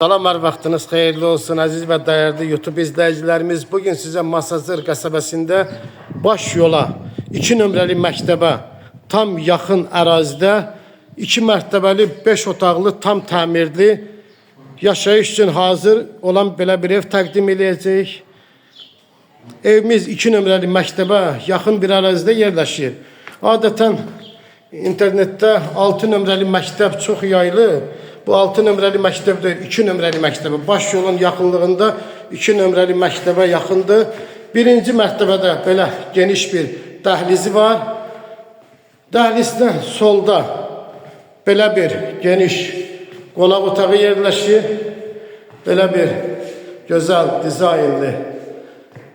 Salam, hər vaxtınız xeyirli olsun əziz və dəyərli YouTube izləyicilərimiz. Bugün sizə Masazır qəsəbəsində baş yola 2 nömrəli məktəbə tam yaxın ərazidə 2 mərtəbəli 5 otaqlı tam təmirli yaşayış üçün hazır olan belə bir ev təqdim edəcəyik. Evimiz 2 nömrəli məktəbə yaxın bir ərazidə yerləşir. Adətən internetdə 6 nömrəli məktəb çox yayılıb. Bu 6 nömrəli məktəbdə 2 nömrəli məktəbə baş yolun yaxınlığında 2 nömrəli məktəbə yaxındır. Birinci mərtəbədə belə geniş bir dəhlizi var. Dəhlizdən solda belə bir geniş qonaq otağı yerləşir. Belə bir gözəl dizaynlı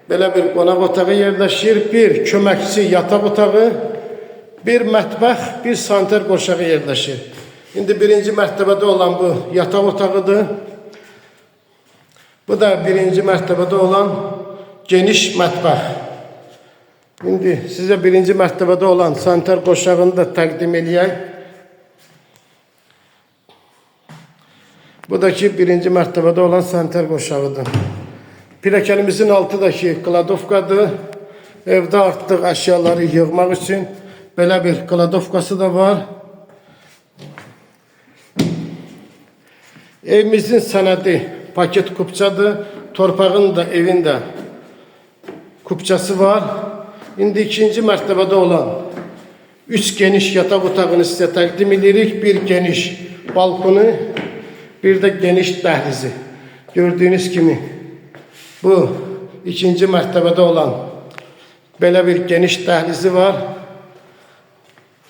belə bir qonaq otağı yerləşir. Bir köməkçi yataq otağı, bir mətbəx, bir santer qoşağı yerləşir. İndi birinci mərtəbədə olan bu yataq otağıdır. Bu da birinci mərtəbədə olan geniş mətbəx. İndi sizə birinci mərtəbədə olan santer qoşağını da təqdim edəyək. Bu da ki birinci mərtəbədə olan santer qoşağıdır. Pilləkənimizin altındakı kladovkadır. Evdə artıq əşyaları yığmaq üçün belə bir kladovkası da var. Evimizin sənədi paket kupçadır. Torpağın da evin də kupçası var. İndi ikinci mərtəbədə olan 3 geniş yataq otağını sizə təqdim edirik. Bir geniş balkonu, bir də geniş dəhlizi. Gördüyünüz kimi bu ikinci mərtəbədə olan belə bir geniş dəhlizi var.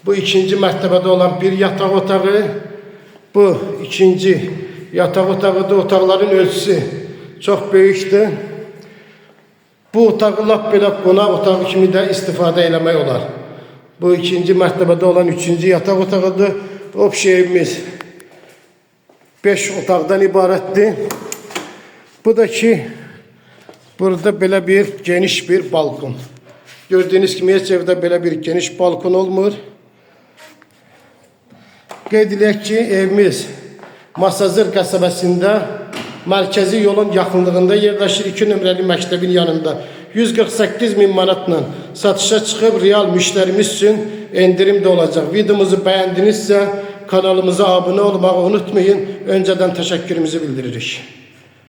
Bu ikinci mərtəbədə olan bir yataq otağı. Bu ikinci yataq otağıdır. Otaqların ölçüsü çox böyükdür. Bu otağı lap belə qonaq otağı kimi də istifadə eləmək olar. Bu ikinci mərtəbədə olan 3-cü yataq otağıdır. Общий evimiz 5 otaqdan ibarətdir. Bu da ki burada belə bir geniş bir balkon. Gördüyünüz kimi heç evdə belə bir geniş balkon olmur. Qeyd edək ki evimiz Masazır qəsəbəsində mərkəzi yolun yaxınlığında yerləşir. 2 nömrəli məktəbin yanında 148.000 manatla satışa çıxıb. Real müştərimiz üçün endirim də olacaq. Videomuzu bəyəndinizsə kanalımıza abunə olmağı unutmayın. Öncədən təşəkkürümüzü bildiririk.